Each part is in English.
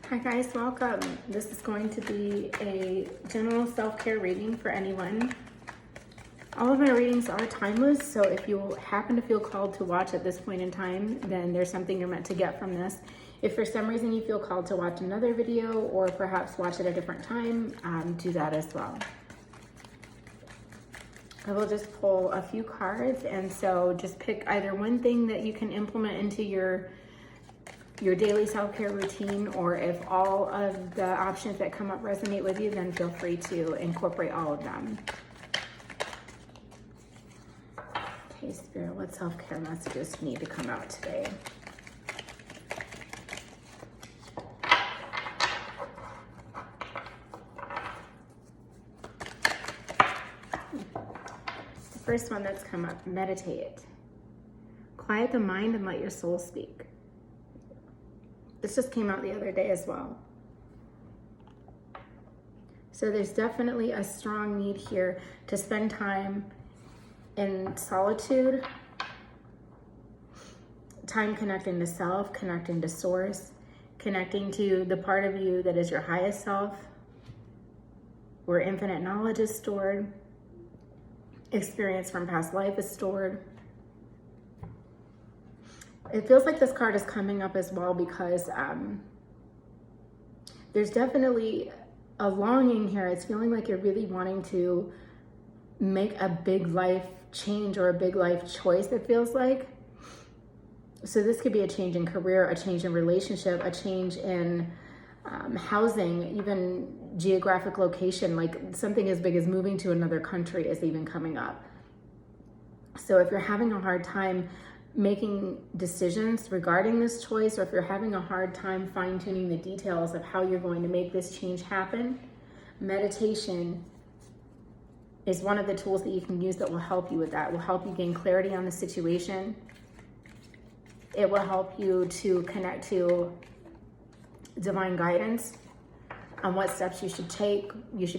Hi guys, welcome. This is going to be a general self-care reading for anyone. All of my readings are timeless, so if you happen to feel called to watch at this point in time, then there's something you're meant to get from this. If for some reason you feel called to watch another video or perhaps watch at a different time, do that as well. I will just pull a few cards, and so just pick either one thing that you can implement into your daily self-care routine, or if all of the options that come up resonate with you, then feel free to incorporate all of them. Okay, Spirit, what self-care messages need to come out today? The first one that's come up, meditate. Quiet the mind and let your soul speak. This just came out the other day as well. So there's definitely a strong need here to spend time in solitude, time connecting to self, connecting to source, connecting to the part of you that is your highest self, where infinite knowledge is stored, experience from past life is stored. It feels like this card is coming up as well because there's definitely a longing here. It's feeling like you're really wanting to make a big life change or a big life choice, it feels like. So this could be a change in career, a change in relationship, a change in housing, even geographic location, like something as big as moving to another country is even coming up. So if you're having a hard time making decisions regarding this choice, or if you're having a hard time fine-tuning the details of how you're going to make this change happen, meditation is one of the tools that you can use that will help you with that. It will help you gain clarity on the situation. It will help you to connect to divine guidance on what steps you should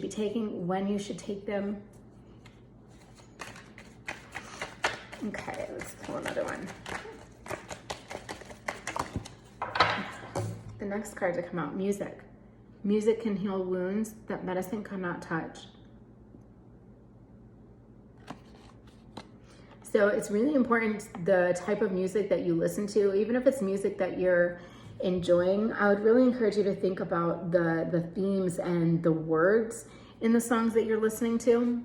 be taking, when you should take them. Okay, let's pull another one. The next card to come out, music. Music can heal wounds that medicine cannot touch. So it's really important the type of music that you listen to, even if it's music that you're enjoying. I would really encourage you to think about the themes and the words in the songs that you're listening to,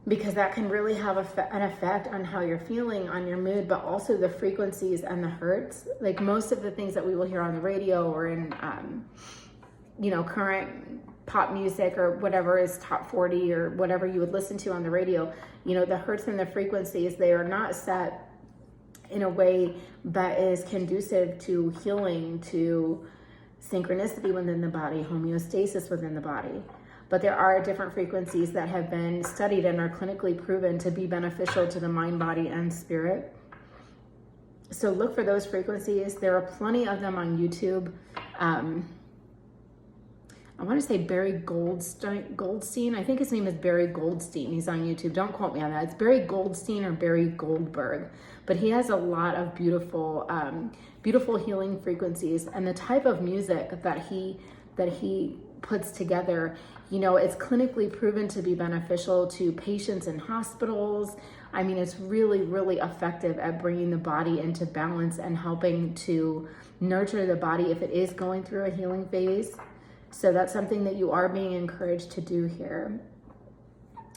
because that can really have an effect on how you're feeling, on your mood, but also the frequencies and the hertz. Like most of the things that we will hear on the radio or in, current pop music or whatever is top 40 or whatever you would listen to on the radio, the hertz and the frequencies, they are not set in a way that is conducive to healing, to synchronicity within the body, homeostasis within the body. But there are different frequencies that have been studied and are clinically proven to be beneficial to the mind, body, and spirit. So look for those frequencies. There are plenty of them on YouTube. I want to say Barry Goldstein. I think his name is Barry Goldstein. He's on YouTube. Don't quote me on that. It's Barry Goldstein or Barry Goldberg. But he has a lot of beautiful healing frequencies, and the type of music that he puts together, it's clinically proven to be beneficial to patients in hospitals. I mean, it's really, really effective at bringing the body into balance and helping to nurture the body if it is going through a healing phase. So that's something that you are being encouraged to do here.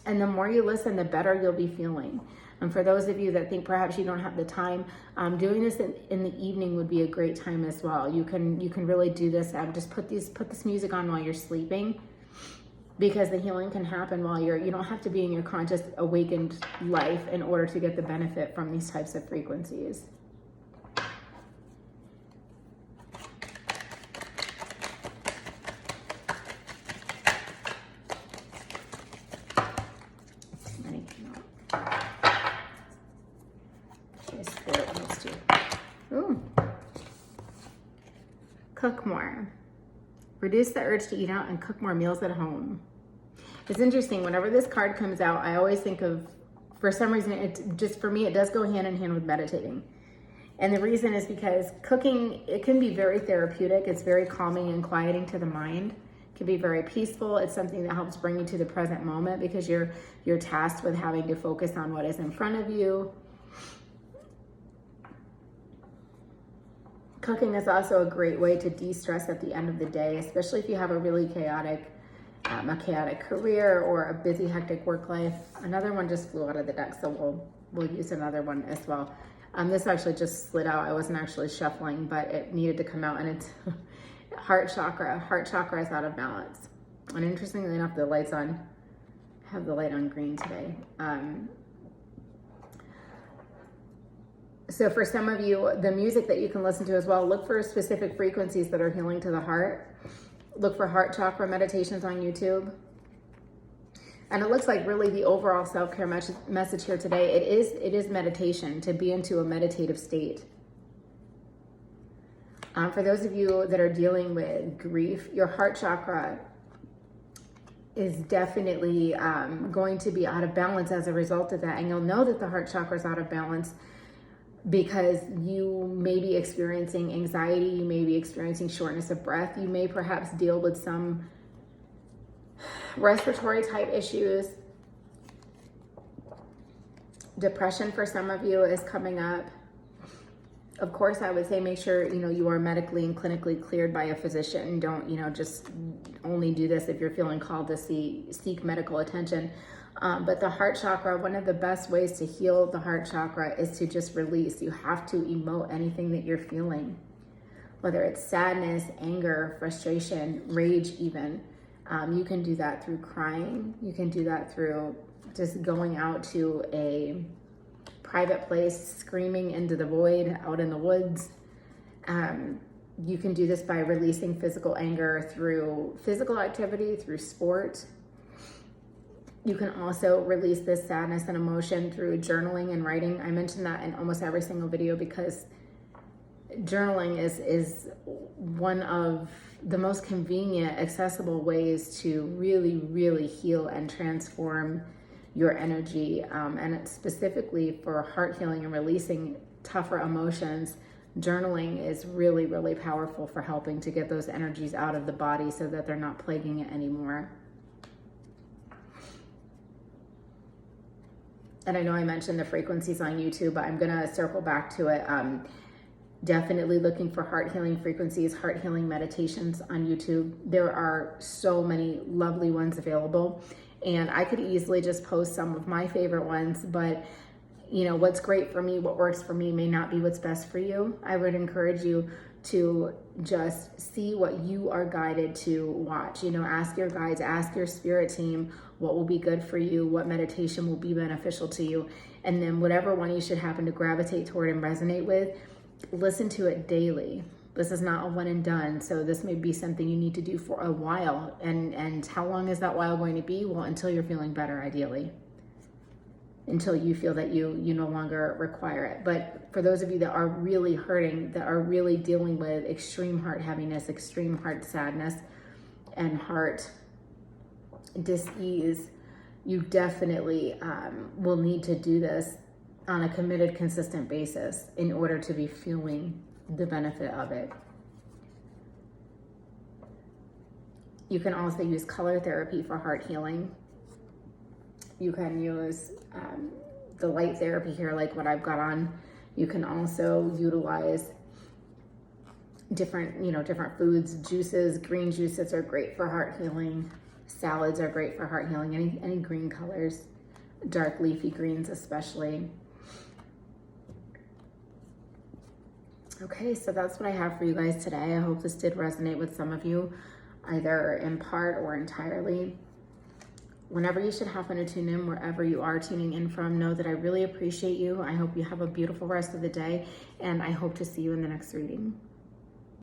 And the more you listen, the better you'll be feeling. And for those of you that think perhaps you don't have the time, doing this in the evening would be a great time as well. You can really do this. Just put this music on while you're sleeping, because the healing can happen while you don't have to be in your conscious awakened life in order to get the benefit from these types of frequencies. Cook more. Reduce the urge to eat out and cook more meals at home. It's interesting, whenever this card comes out, I always think of, for some reason, for me, it does go hand in hand with meditating. And the reason is because cooking, it can be very therapeutic. It's very calming and quieting to the mind. It can be very peaceful. It's something that helps bring you to the present moment because you're tasked with having to focus on what is in front of you. Cooking is also a great way to de-stress at the end of the day, especially if you have a really chaotic career or a busy, hectic work life. Another one just flew out of the deck, so we'll use another one as well. This actually just slid out. I wasn't actually shuffling, but it needed to come out, and it's heart chakra. Heart chakra is out of balance. And interestingly enough, the light's on. I have the light on green today. So for some of you, the music that you can listen to as well, look for specific frequencies that are healing to the heart. Look for heart chakra meditations on YouTube. And it looks like really the overall self-care message here today, it is meditation, to be into a meditative state. For those of you that are dealing with grief, your heart chakra is definitely going to be out of balance as a result of that. And you'll know that the heart chakra is out of balance because you may be experiencing anxiety, you may be experiencing shortness of breath, you may perhaps deal with some respiratory type issues. Depression for some of you is coming up. Of course, I would say make sure, you are medically and clinically cleared by a physician. Don't, just only do this if you're feeling called to seek medical attention. But the heart chakra, one of the best ways to heal the heart chakra is to just release. You have to emote anything that you're feeling, whether it's sadness, anger, frustration, rage even. You can do that through crying. You can do that through just going out to a private place, screaming into the void out in the woods. You can do this by releasing physical anger through physical activity, through sport. You can also release this sadness and emotion through journaling and writing. I mention that in almost every single video because journaling is one of the most convenient, accessible ways to really, really heal and transform your energy. And it's specifically for heart healing and releasing tougher emotions. Journaling is really, really powerful for helping to get those energies out of the body so that they're not plaguing it anymore. And I know I mentioned the frequencies on YouTube, but I'm going to circle back to it. Definitely looking for heart healing frequencies, heart healing meditations on YouTube. There are so many lovely ones available, and I could easily just post some of my favorite ones, but what's great for me, what works for me may not be what's best for you. I would encourage you to just see what you are guided to watch. Ask your guides, ask your spirit team what will be good for you, what meditation will be beneficial to you, and then whatever one you should happen to gravitate toward and resonate with, listen to it daily. This is not a one and done, so this may be something you need to do for a while. And how long is that while going to be? Well, until you're feeling better, ideally. Until you feel that you no longer require it. But for those of you that are really hurting, that are really dealing with extreme heart heaviness, extreme heart sadness, and heart dis-ease, you definitely will need to do this on a committed, consistent basis in order to be feeling the benefit of it. You can also use color therapy for heart healing. You can use the light therapy here, like what I've got on. You can also utilize different foods, juices. Green juices are great for heart healing. Salads are great for heart healing. Any green colors, dark leafy greens especially. Okay, so that's what I have for you guys today. I hope this did resonate with some of you, either in part or entirely. Whenever you should happen to tune in, wherever you are tuning in from, know that I really appreciate you. I hope you have a beautiful rest of the day, and I hope to see you in the next reading.